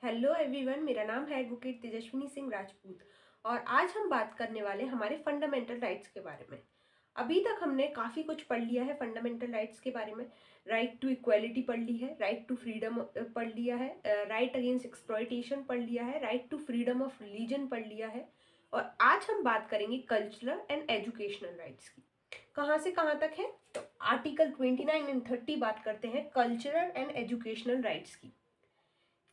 Hello everyone, मेरा नाम है एडवोकेट तेजस्विनी सिंह राजपूत और आज हम बात करने वाले हमारे फंडामेंटल राइट्स के बारे में। अभी तक हमने काफ़ी कुछ पढ़ लिया है फंडामेंटल राइट्स के बारे में। राइट टू इक्वालिटी पढ़ ली है, राइट टू फ्रीडम पढ़ लिया है, राइट अगेंस्ट एक्सप्लॉयटेशन पढ़ लिया है, right to freedom of religion पढ़ लिया है और आज हम बात करेंगे कल्चरल एंड एजुकेशनल राइट्स की। कहाँ से कहाँ तक है? तो आर्टिकल 29 एंड 30 बात करते हैं कल्चरल एंड एजुकेशनल राइट्स की।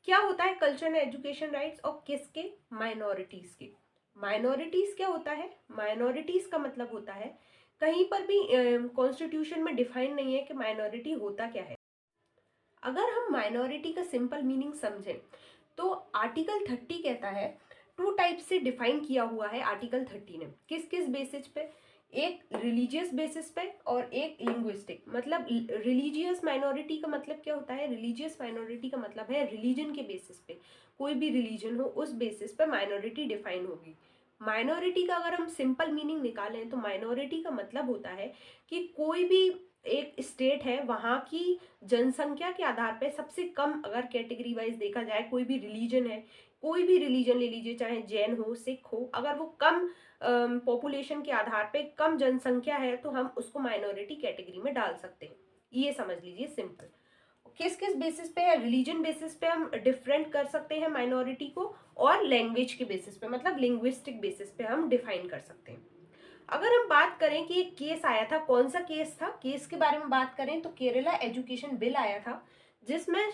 क्या होता है कल्चरल एजुकेशन राइट्स और किसके? माइनॉरिटीज के। माइनॉरिटीज क्या होता है? माइनॉरिटीज का मतलब होता है, कहीं पर भी कॉन्स्टिट्यूशन में डिफाइन नहीं है कि माइनॉरिटी होता क्या है। अगर हम माइनॉरिटी का सिंपल मीनिंग समझें तो आर्टिकल 30 कहता है, टू टाइप से डिफाइन किया हुआ है आर्टिकल 30 ने। किस किस बेसिस पे? एक रिलीजियस बेसिस पे और एक लिंग्विस्टिक। मतलब रिलीजियस माइनॉरिटी का मतलब क्या होता है? रिलीजियस माइनॉरिटी का मतलब है रिलीजन के बेसिस पे, कोई भी रिलीजन हो उस बेसिस पे माइनॉरिटी डिफाइन होगी। माइनॉरिटी का अगर हम सिंपल मीनिंग निकालें तो माइनॉरिटी का मतलब होता है कि कोई भी एक स्टेट है, वहाँ की जनसंख्या के आधार पे सबसे कम अगर कैटेगरी वाइज देखा जाए, कोई भी रिलीजन है, कोई भी रिलीजन ले लीजिए, चाहे जैन हो, सिख हो, अगर वो कम पॉपुलेशन के आधार पे कम जनसंख्या है तो हम उसको माइनॉरिटी कैटेगरी में डाल सकते हैं। ये समझ लीजिए सिंपल। किस किस बेसिस पे है? रिलीजन बेसिस पे हम डिफरेंट कर सकते हैं माइनॉरिटी को, और लैंग्वेज के बेसिस पे मतलब लिंग्विस्टिक बेसिस पे हम डिफाइन कर सकते हैं। अगर हम बात करें कि एक केस आया था, कौन सा केस था, केस के बारे में बात करें तो केरला एजुकेशन बिल आया था, जिसमें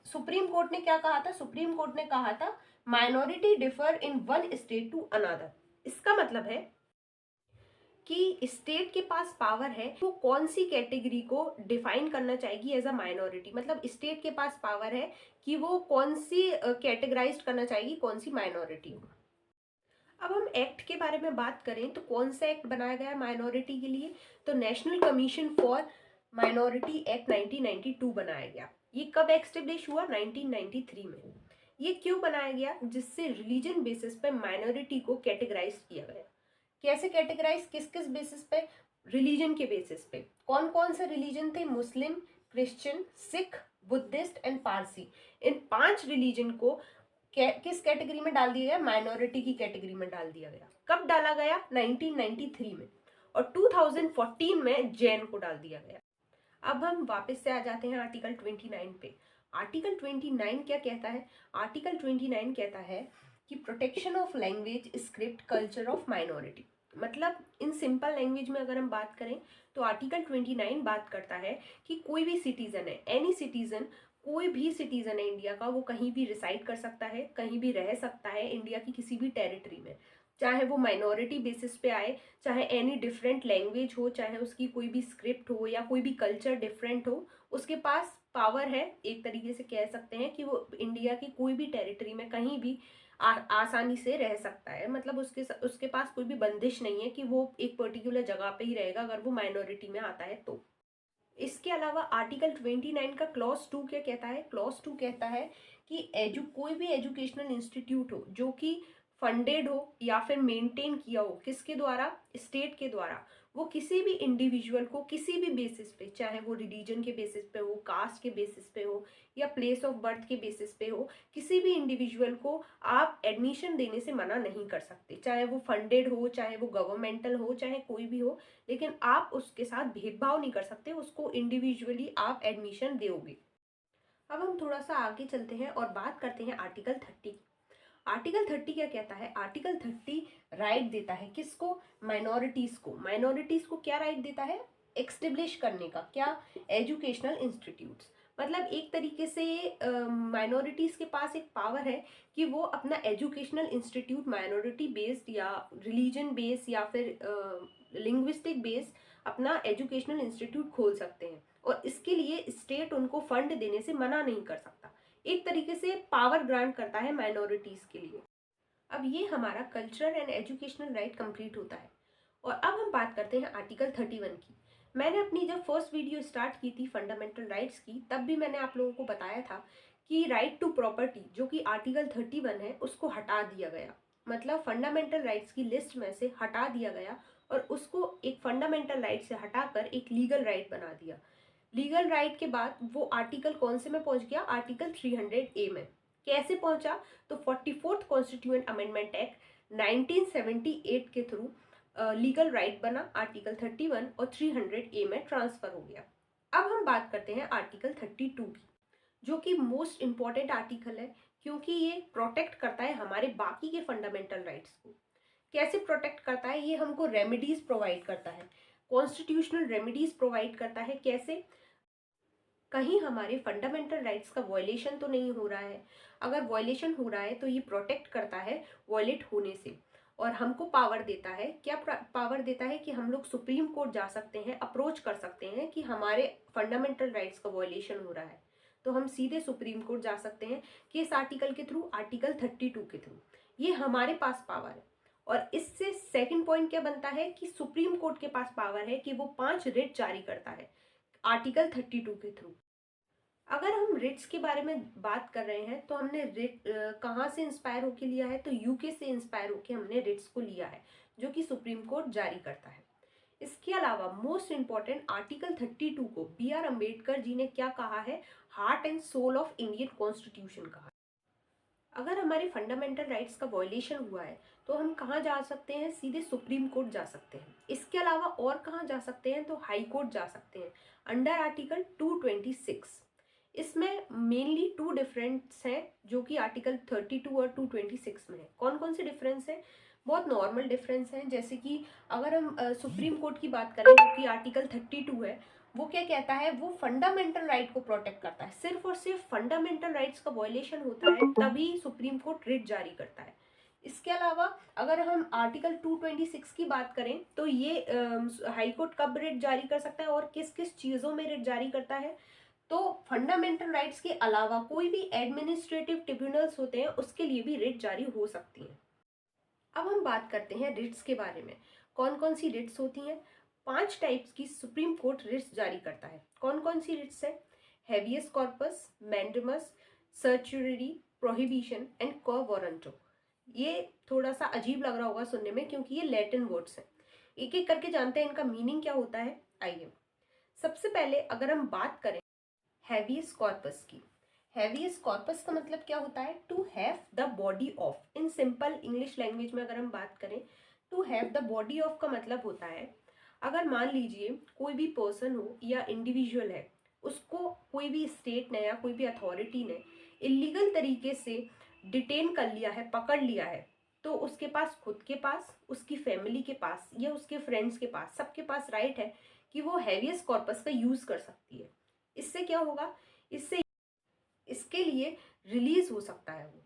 सुप्रीम कोर्ट ने क्या कहा था? सुप्रीम कोर्ट ने कहा था minority differ in one state to another. इसका मतलब है कि स्टेट के पास पावर है वो कौन सी कैटेगरी को डिफाइन करना चाहेगी एज अ माइनॉरिटी। मतलब स्टेट के पास पावर है कि वो कौन सी कैटेगराइज करना चाहेगी, कौन सी माइनॉरिटी को। अब हम एक्ट के बारे में बात करें तो कौन सा एक्ट बनाया गया माइनॉरिटी के लिए? तो national commission for minority act 1992 बनाया गया। ये कब एस्टेब्लिश हुआ? 1993 में। ये क्यों बनाया गया? जिससे रिलीजन बेसिस पे माइनॉरिटी को कैटेगराइज किया गया। कैसे कैटेगराइज? किस किस बेसिस पे? रिलीजन के बेसिस पे। कौन कौन से रिलीजन थे? Muslim, Christian, Sikh, Buddhist and Parsi. इन 5 रिलीजन को किस कैटेगरी में डाल दिया गया? माइनॉरिटी की कैटेगरी में डाल दिया गया। कब डाला गया? 1993 में। और 2014 में जैन को डाल दिया गया। अब हम वापस से आ जाते हैं आर्टिकल 29 पे। आर्टिकल 29 क्या कहता है? आर्टिकल 29 कहता है कि protection of language, script, culture of minority. मतलब इन सिंपल लैंग्वेज में अगर हम बात करें तो आर्टिकल 29 बात करता है कि कोई भी सिटीजन है, एनी सिटीजन, कोई भी सिटीजन है इंडिया का, वो कहीं भी रिसाइड कर सकता है, कहीं भी रह सकता है इंडिया की किसी भी टेरिटरी में, चाहे वो माइनॉरिटी बेसिस पे आए, चाहे एनी डिफरेंट लैंग्वेज हो, चाहे उसकी कोई भी स्क्रिप्ट हो या कोई भी कल्चर डिफरेंट हो, उसके पास पावर है, एक तरीके से कह सकते हैं कि वो इंडिया की कोई भी टेरिटरी में कहीं भी आसानी से रह सकता है। मतलब उसके पास कोई भी बंदिश नहीं है कि वो एक पर्टिकुलर जगह पे ही रहेगा अगर वो माइनॉरिटी में आता है तो। इसके अलावा आर्टिकल 29 का क्लॉज 2 क्या कहता है? क्लॉज 2 कहता है कि कोई भी एजुकेशनल इंस्टीट्यूट हो जो कि फंडेड हो या फिर मेंटेन किया हो किसके द्वारा? स्टेट के द्वारा, वो किसी भी इंडिविजुअल को किसी भी बेसिस पे, चाहे वो रिलीजन के बेसिस पे हो, कास्ट के बेसिस पे हो या प्लेस ऑफ बर्थ के बेसिस पे हो, किसी भी इंडिविजुअल को आप एडमिशन देने से मना नहीं कर सकते, चाहे वो फंडेड हो, चाहे वो गवर्नमेंटल हो, चाहे कोई भी हो, लेकिन आप उसके साथ भेदभाव नहीं कर सकते, उसको इंडिविजुअली आप एडमिशन दोगे। अब हम थोड़ा सा आगे चलते हैं और बात करते हैं आर्टिकल 30। आर्टिकल 30 क्या कहता है? आर्टिकल 30 राइट देता है किसको? माइनॉरिटीज को। माइनॉरिटीज को क्या राइट देता है? एक्स्टेब्लिश करने का। क्या? Educational institutes. मतलब एक तरीके से माइनॉरिटीज के पास एक पावर है कि वो अपना एजुकेशनल इंस्टीट्यूट माइनॉरिटी बेस्ड या रिलीजन बेस्ड या फिर लिंग्विस्टिक बेस्ड अपना एजुकेशनल इंस्टीट्यूट खोल सकते हैं, और इसके लिए स्टेट उनको फंड देने से मना नहीं कर सकता। एक तरीके से पावर ग्रांट करता है माइनॉरिटीज के लिए। अब ये हमारा cultural and educational right complete होता है। और अब हम बात करते हैं आर्टिकल 31 की। मैंने अपनी जब फर्स्ट वीडियो स्टार्ट की थी फंडामेंटल राइट्स की, तब भी मैंने आप लोगों को बताया था कि राइट टू प्रॉपर्टी जो कि आर्टिकल 31 है उसको हटा दिया गया। मतलब फंडामेंटल राइट्स की लिस्ट में से हटा दिया गया और उसको एक फंडामेंटल राइट से हटाकर एक लीगल राइट बना दिया। लीगल राइट के बाद वो आर्टिकल कौन से में पहुंच गया? आर्टिकल 300A में। कैसे पहुंचा? तो 44th कॉन्स्टिट्यूएंट अमेंडमेंट एक्ट 1978 के थ्रू लीगल राइट बना, आर्टिकल 31 और 300A में ट्रांसफर हो गया। अब हम बात करते हैं आर्टिकल 32 की, जो कि मोस्ट इंपॉर्टेंट आर्टिकल है, क्योंकि ये प्रोटेक्ट करता है हमारे बाकी के फंडामेंटल राइट्स को। कैसे प्रोटेक्ट करता है? ये हमको रेमेडीज प्रोवाइड करता है, कॉन्स्टिट्यूशनल रेमेडीज प्रोवाइड करता है। कैसे? कहीं हमारे फंडामेंटल राइट्स का वॉयलेशन तो नहीं हो रहा है। अगर वॉयलेशन हो रहा है तो ये प्रोटेक्ट करता है वॉयलेट होने से, और हमको पावर देता है। क्या पावर देता है? कि हम लोग सुप्रीम कोर्ट जा सकते हैं, अप्रोच कर सकते हैं कि हमारे फंडामेंटल राइट्स का वॉयलेशन हो रहा है, तो हम सीधे सुप्रीम कोर्ट जा सकते हैं किस आर्टिकल के थ्रू? आर्टिकल 32 के थ्रू। ये हमारे पास पावर है। और इससे सेकंड पॉइंट क्या बनता है? कि सुप्रीम कोर्ट के पास पावर है कि वो 5 रिट जारी करता है आर्टिकल 32 के थ्रू। अगर हम रिट्स के बारे में बात कर रहे हैं तो हमने रिट कहाँ से इंस्पायर होके लिया है? तो यूके से इंस्पायर होके हमने रिट्स को लिया है, जो कि सुप्रीम कोर्ट जारी करता है। इसके अलावा मोस्ट इंपॉर्टेंट आर्टिकल 32 को B.R. अम्बेडकर जी ने क्या कहा है? Heart and soul of Indian constitution कहा। अगर हमारे फंडामेंटल राइट्स का वॉयलेशन हुआ है तो हम कहाँ जा सकते हैं? सीधे सुप्रीम कोर्ट जा सकते हैं। इसके अलावा और कहाँ जा सकते हैं? तो हाई कोर्ट जा सकते हैं अंडर आर्टिकल 226। इसमें मेनली 2 डिफरेंस हैं, जो कि आर्टिकल 32 और 226 में है। कौन कौन से डिफरेंस हैं? बहुत नॉर्मल डिफरेंस हैं, जैसे कि अगर हम सुप्रीम कोर्ट की बात करें, जो कि आर्टिकल 32 है, वो क्या कहता है? वो फंडामेंटल राइट को प्रोटेक्ट करता है। सिर्फ और सिर्फ फंडामेंटल राइट्स का वॉयलेशन होता है तभी सुप्रीम कोर्ट रिट जारी करता है। इसके अलावा अगर हम आर्टिकल 226 की बात करें तो ये हाई कोर्ट कब रिट जारी कर सकता है और किस किस चीज़ों में रिट जारी करता है? तो फंडामेंटल राइट्स के अलावा कोई भी एडमिनिस्ट्रेटिव ट्रिब्यूनल्स होते हैं, उसके लिए भी रिट जारी हो सकती हैं। अब हम बात करते हैं रिट्स के बारे में। कौन कौन सी रिट्स होती हैं? 5 टाइप्स की सुप्रीम कोर्ट रिट्स जारी करता है। कौन कौन सी रिट्स है? Habeas corpus, mandamus, certiorari, prohibition and quo warranto. ये थोड़ा सा अजीब लग रहा होगा सुनने में, क्योंकि ये लैटिन वर्ड्स हैं। एक एक करके जानते हैं इनका मीनिंग क्या होता है। आइए, सबसे पहले अगर हम बात करें हैवियस कॉर्पस की। हैवियस कॉर्पस का मतलब क्या होता है? To have the body of. In simple English language में अगर हम बात करें, to have the body of का मतलब होता है, अगर मान लीजिए कोई भी पर्सन हो या इंडिविजुअल है, उसको कोई भी स्टेट ने या कोई भी अथॉरिटी ने इलीगल तरीके से डिटेन कर लिया है, पकड़ लिया है, तो उसके पास, खुद के पास, उसकी फैमिली के पास या उसके फ्रेंड्स के पास, सबके पास राइट है कि वो हैवियस कॉर्पस का यूज कर सकती है। इससे क्या होगा? इससे इसके लिए रिलीज हो सकता है वो।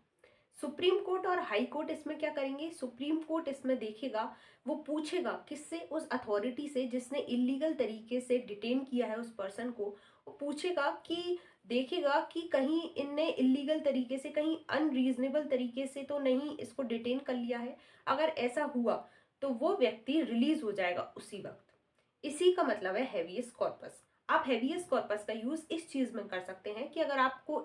सुप्रीम कोर्ट और हाई कोर्ट इसमें क्या करेंगे? सुप्रीम कोर्ट इसमें देखेगा, वो पूछेगा किससे? उस अथॉरिटी से जिसने इलीगल तरीके से डिटेन किया है उस पर्सन को। वो पूछेगा कि, देखेगा कि कहीं इनने इलीगल तरीके से, कहीं अनरीजनेबल तरीके से तो नहीं इसको डिटेन कर लिया है। अगर ऐसा हुआ तो वो व्यक्ति रिलीज हो जाएगा उसी वक्त। इसी का मतलब है हैवियस कॉर्पस। आप हैवियस कॉर्पस का यूज इस चीज में कर सकते हैं कि अगर आपको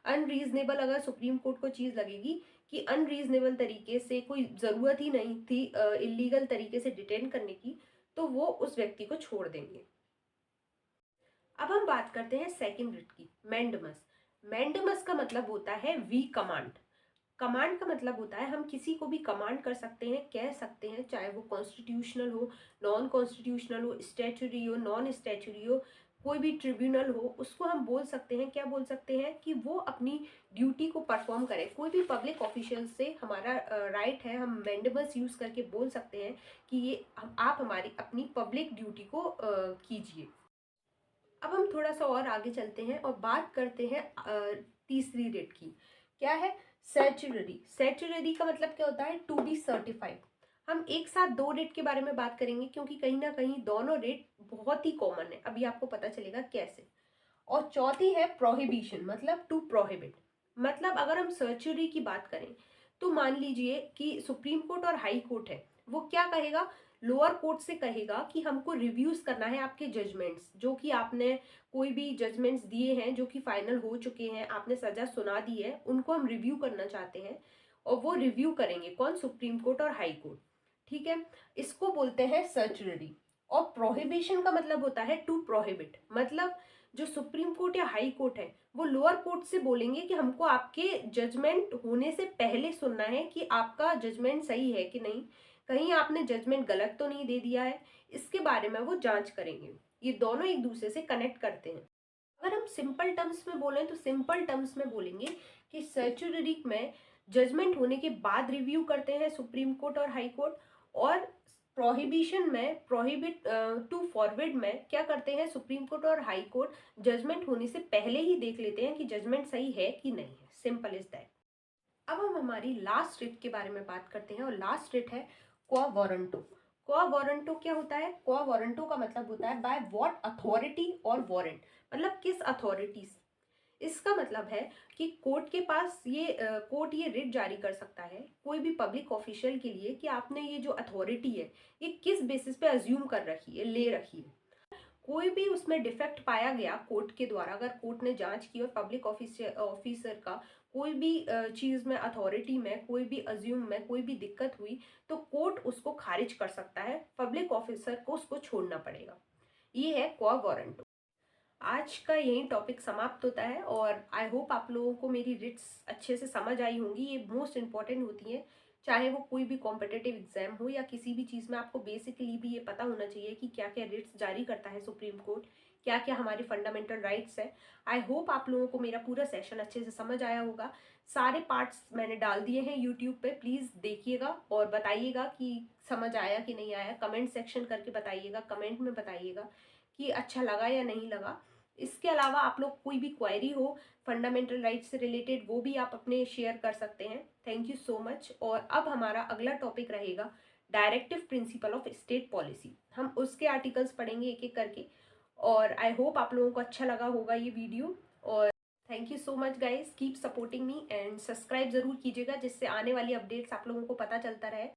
अनरीजनेबल, अगर सुप्रीम कोर्ट को चीज लगेगी कि अनरीजनेबल तरीके से, कोई जरूरत ही नहीं थी इलीगल तरीके से डिटेन करने की, तो वो उस व्यक्ति को छोड़ देंगे। अब हम बात करते हैं सेकंड रिट की, मैंडेमस। मैंडेमस का मतलब होता है वी कमांड। कमांड का मतलब होता है हम किसी को भी कमांड कर सकते हैं, कह सकते हैं, चाहे वो कॉन्स्टिट्यूशनल हो, नॉन कॉन्स्टिट्यूशनल हो, स्टैचुरी हो, नॉन स्टैचुरी हो, कोई भी ट्रिब्यूनल हो, उसको हम बोल सकते हैं, क्या बोल सकते हैं? कि वो अपनी ड्यूटी को परफॉर्म करे। कोई भी पब्लिक ऑफिशियल से हमारा राइट है, हम मैंडेमस यूज करके बोल सकते हैं कि ये आप हमारी अपनी पब्लिक ड्यूटी को कीजिए। अब हम थोड़ा सा और आगे चलते हैं और बात करते हैं तीसरी रेट की। क्या है? सैचुररी। सैचुररी का मतलब क्या होता है? To be certified. हम एक साथ 2 रेट के बारे में बात करेंगे, क्योंकि कहीं ना कहीं दोनों रेट बहुत ही कॉमन है। अभी आपको पता चलेगा कैसे। और चौथी है प्रोहिबिशन, मतलब टू प्रोहिबिट। मतलब अगर हम सर्चुरी की बात करें तो मान लीजिए कि सुप्रीम कोर्ट और हाई कोर्ट है, वो क्या कहेगा? लोअर कोर्ट से कहेगा कि हमको रिव्यूज करना है आपके जजमेंट्स, जो कि आपने कोई भी जजमेंट्स दिए हैं जो कि फाइनल हो चुके हैं, आपने सजा सुना दी है, उनको हम रिव्यू करना चाहते हैं। और वो रिव्यू करेंगे कौन? सुप्रीम कोर्ट और हाई कोर्ट। ठीक है, इसको बोलते हैं सर्चुरी। और प्रोहिबिशन का मतलब होता है टू प्रोहिबिट। मतलब जो सुप्रीम कोर्ट या हाई कोर्ट है वो लोअर कोर्ट से बोलेंगे कि हमको आपके जजमेंट होने से पहले सुनना है कि आपका जजमेंट सही है कि नहीं, कहीं आपने जजमेंट गलत तो नहीं दे दिया है, इसके बारे में वो जांच करेंगे। ये दोनों एक दूसरे से कनेक्ट करते हैं। अगर हम सिंपल टर्म्स में बोलें तो सिंपल टर्म्स में बोलेंगे कि सर्चुरी में जजमेंट होने के बाद रिव्यू करते हैं सुप्रीम कोर्ट और हाई कोर्ट, और प्रोहिबिशन में प्रोहिबिट टू फॉरवर्ड में क्या करते हैं सुप्रीम कोर्ट और हाई कोर्ट, जजमेंट होने से पहले ही देख लेते हैं कि जजमेंट सही है कि नहीं है। Simple is that. अब हम हमारी लास्ट रिट के बारे में बात करते हैं और लास्ट रिट है क्वा वारंटो। क्वा वारंटो क्या होता है? क्वा वारंटो का मतलब होता है बाय व्हाट अथॉरिटी और वारंट, मतलब किस अथॉरिटी से। इसका मतलब है कि कोर्ट के पास ये कोर्ट ये रिट जारी कर सकता है कोई भी पब्लिक ऑफिशियल के लिए कि आपने ये जो अथॉरिटी है ये किस बेसिस पे अज्यूम कर रखी है, ले रखी है। कोई भी उसमें डिफेक्ट पाया गया कोर्ट के द्वारा, अगर कोर्ट ने जांच की और पब्लिक ऑफिसर का कोई भी चीज में, अथॉरिटी में, कोई भी अज्यूम में कोई भी दिक्कत हुई, तो कोर्ट उसको खारिज कर सकता है, पब्लिक ऑफिसर को उसको छोड़ना पड़ेगा। ये है क्वा वारंटो। आज का यही टॉपिक समाप्त होता है और आई होप आप लोगों को मेरी रिट्स अच्छे से समझ आई होंगी। ये मोस्ट इंपॉर्टेंट होती है, चाहे वो कोई भी कॉम्पिटिटिव एग्जाम हो या किसी भी चीज़ में आपको बेसिकली भी ये पता होना चाहिए कि क्या क्या रिट्स जारी करता है सुप्रीम कोर्ट, क्या क्या हमारे फंडामेंटल राइट्स है। आई होप आप लोगों को मेरा पूरा सेशन अच्छे से समझ आया होगा। सारे पार्ट्स मैंने डाल दिए हैं यूट्यूब पे, प्लीज़ देखिएगा और बताइएगा कि समझ आया कि नहीं आया। कमेंट सेक्शन करके बताइएगा, कमेंट में बताइएगा कि अच्छा लगा या नहीं लगा। इसके अलावा आप लोग कोई भी क्वेरी हो फंडामेंटल राइट्स से रिलेटेड, वो भी आप अपने शेयर कर सकते हैं। Thank you so much. और अब हमारा अगला टॉपिक रहेगा directive principle of state policy. हम उसके आर्टिकल्स पढ़ेंगे एक एक करके और आई होप आप लोगों को अच्छा लगा होगा ये वीडियो। और thank you so much guys, keep supporting me and subscribe जरूर कीजिएगा जिससे आने वाली अपडेट्स आप लोगों को पता चलता रहे।